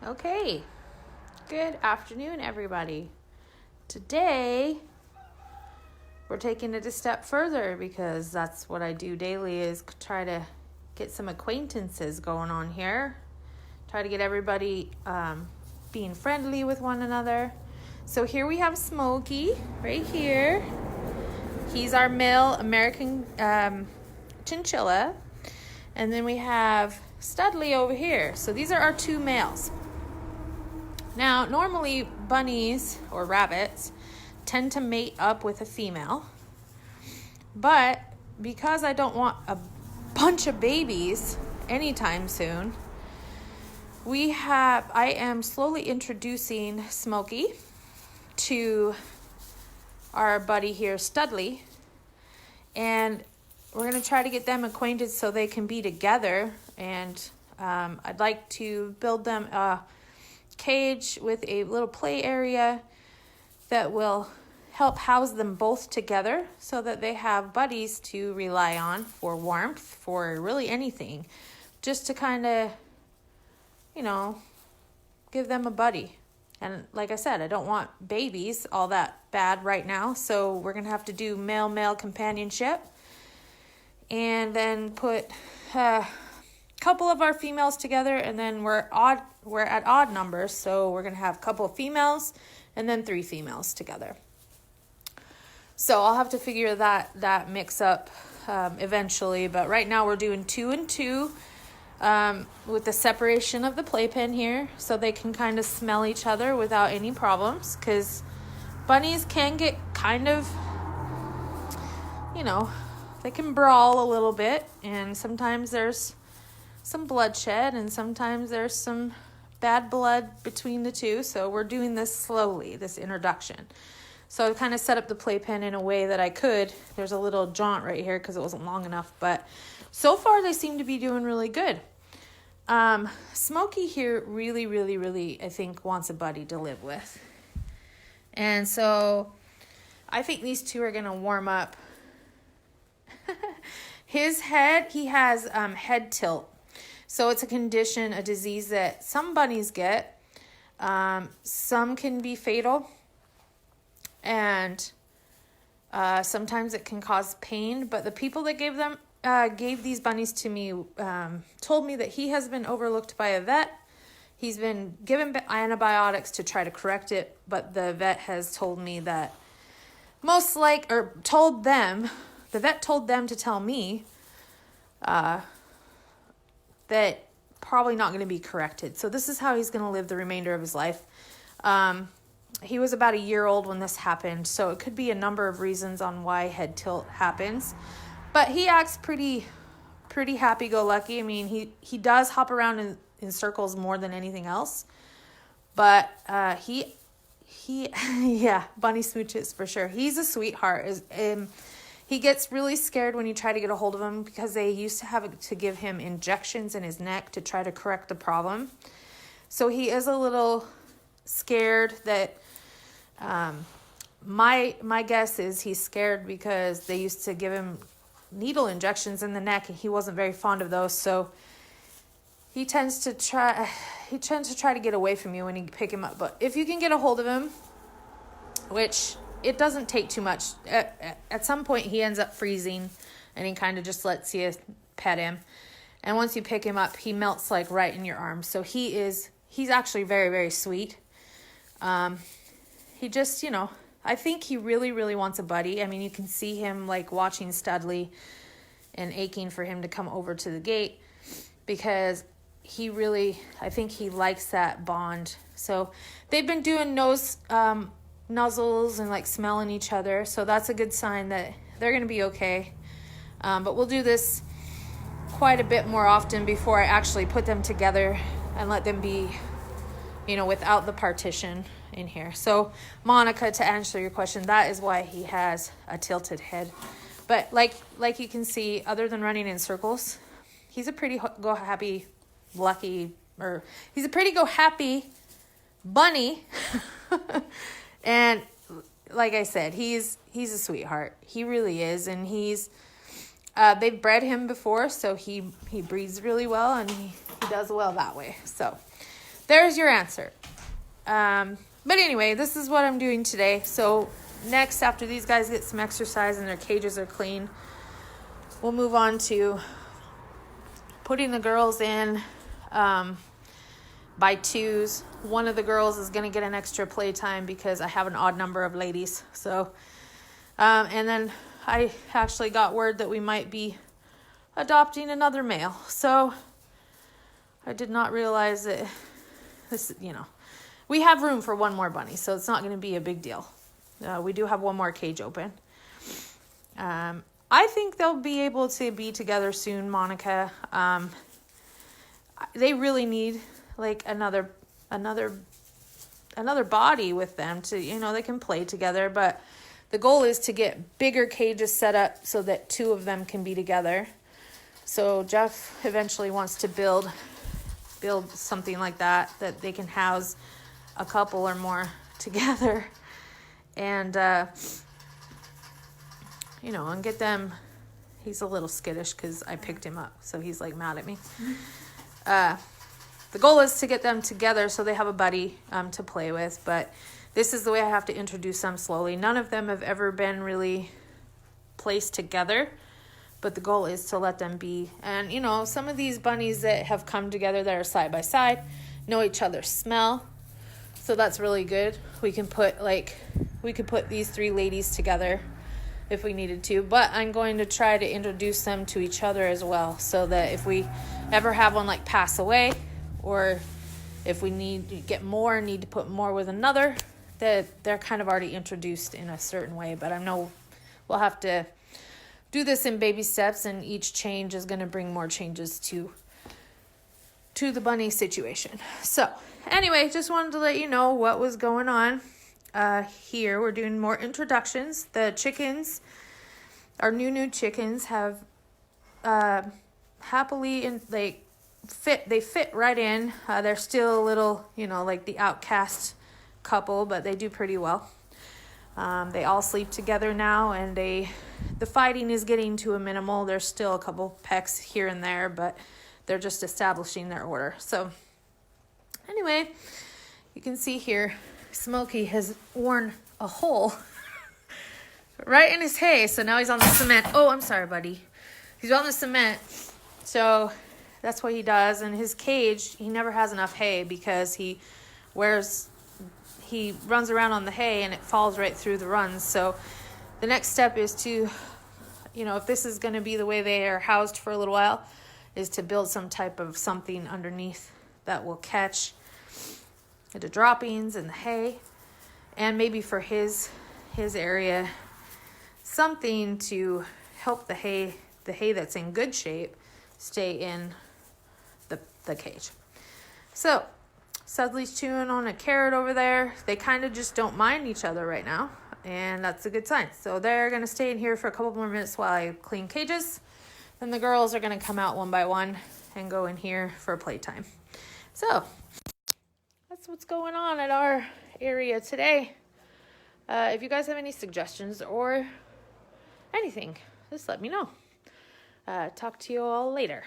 Okay, good afternoon, everybody. Today, we're taking it a step further because that's what I do daily is try to get some acquaintances going on here. Try to get everybody being friendly with one another. So here we have Smokey right here. He's our male American chinchilla. And then we have Studley over here. So these are our two males. Now, normally bunnies or rabbits tend to mate up with a female. But because I don't want a bunch of babies anytime soon, I am slowly introducing Smokey to our buddy here, Studley. And we're going to try to get them acquainted so they can be together. And I'd like to build them a cage with a little play area that will help house them both together so that they have buddies to rely on for warmth, for really anything. Just to kind of, give them a buddy. And like I said, I don't want babies all that bad right now. So we're going to have to do male-male companionship. And then put a couple of our females together, and then we're at odd numbers, so we're going to have a couple of females and then 3 females together. So I'll have to figure that mix up eventually, but right now we're doing 2 and 2 with the separation of the playpen here so they can kind of smell each other without any problems, because bunnies can get kind of, they can brawl a little bit, and sometimes there's some bloodshed, and sometimes there's some bad blood between the two. So we're doing this slowly, this introduction. So I kind of set up the playpen in a way that I could. There's a little jaunt right here because it wasn't long enough, but so far they seem to be doing really good. Smokey here really, really, really, I think, wants a buddy to live with. And so I think these two are going to warm up. His head, he has head tilt. So it's a condition, a disease that some bunnies get. Some can be fatal. And sometimes it can cause pain. But the people that gave these bunnies to me told me that he has been overlooked by a vet. He's been given antibiotics to try to correct it. But the vet has told me that the vet told them to tell me that probably not going to be corrected. So this is how he's going to live the remainder of his life. He was about a year old when this happened, so it could be a number of reasons on why head tilt happens. But he acts pretty happy-go-lucky. I mean, he does hop around in circles more than anything else. But he bunny smooches for sure. He's a sweetheart. He gets really scared when you try to get a hold of him because they used to have to give him injections in his neck to try to correct the problem. So he is a little scared that my guess is he's scared because they used to give him needle injections in the neck and he wasn't very fond of those. So he tends to try to get away from you when you pick him up. But if you can get a hold of him, which it doesn't take too much. At some point, he ends up freezing, and he kind of just lets you pet him. And once you pick him up, he melts like right in your arms. So he's actually very, very sweet. He just, I think he really, really wants a buddy. I mean, you can see him like watching Studley and aching for him to come over to the gate because I think he likes that bond. So they've been doing nose nuzzles and like smelling each other, so that's a good sign that they're going to be okay. But we'll do this quite a bit more often before I actually put them together and let them be, without the partition in here. So Monica, to answer your question, that is why he has a tilted head. But like you can see, other than running in circles, he's a pretty happy bunny. And like I said, he's a sweetheart. He really is. And they've bred him before, so he breeds really well and he does well that way. So there's your answer. But anyway, this is what I'm doing today. So next, after these guys get some exercise and their cages are clean, we'll move on to putting the girls in by twos. One of the girls is going to get an extra playtime because I have an odd number of ladies. So, and then I actually got word that we might be adopting another male. So I did not realize that this, we have room for one more bunny, so it's not going to be a big deal. We do have one more cage open. I think they'll be able to be together soon, Monica. They really need like another body with them to, they can play together, but the goal is to get bigger cages set up so that two of them can be together. So Jeff eventually wants to build something like that they can house a couple or more together, and and get them. He's a little skittish because I picked him up, so he's like mad at me. The goal is to get them together so they have a buddy to play with, but this is the way I have to introduce them slowly. None of them have ever been really placed together, but the goal is to let them be. And, some of these bunnies that have come together that are side by side know each other's smell, so that's really good. We could put these three ladies together if we needed to, but I'm going to try to introduce them to each other as well, so that if we ever have one like pass away, or if we need to put more with another, that they're kind of already introduced in a certain way. But I know we'll have to do this in baby steps, and each change is going to bring more changes to the bunny situation. So anyway, just wanted to let you know what was going on. Here we're doing more introductions. The chickens, our new chickens, have happily they fit right in. They're still a little, like the outcast couple, but they do pretty well. They all sleep together now, and the fighting is getting to a minimal. There's still a couple pecks here and there, but they're just establishing their order. So anyway, you can see here, Smokey has worn a hole right in his hay. So now he's on the cement. Oh, I'm sorry, buddy. He's on the cement. So that's what he does. In his cage, he never has enough hay because he runs around on the hay and it falls right through the runs. So the next step is to, if this is going to be the way they are housed for a little while, is to build some type of something underneath that will catch the droppings and the hay, and maybe for his area, something to help the hay that's in good shape stay in the cage. So Sudley's chewing on a carrot over there. They kind of just don't mind each other right now, and that's a good sign. So they're going to stay in here for a couple more minutes while I clean cages. Then the girls are going to come out one by one and go in here for playtime. So that's what's going on at our area today. If you guys have any suggestions or anything, just let me know. Talk to you all later.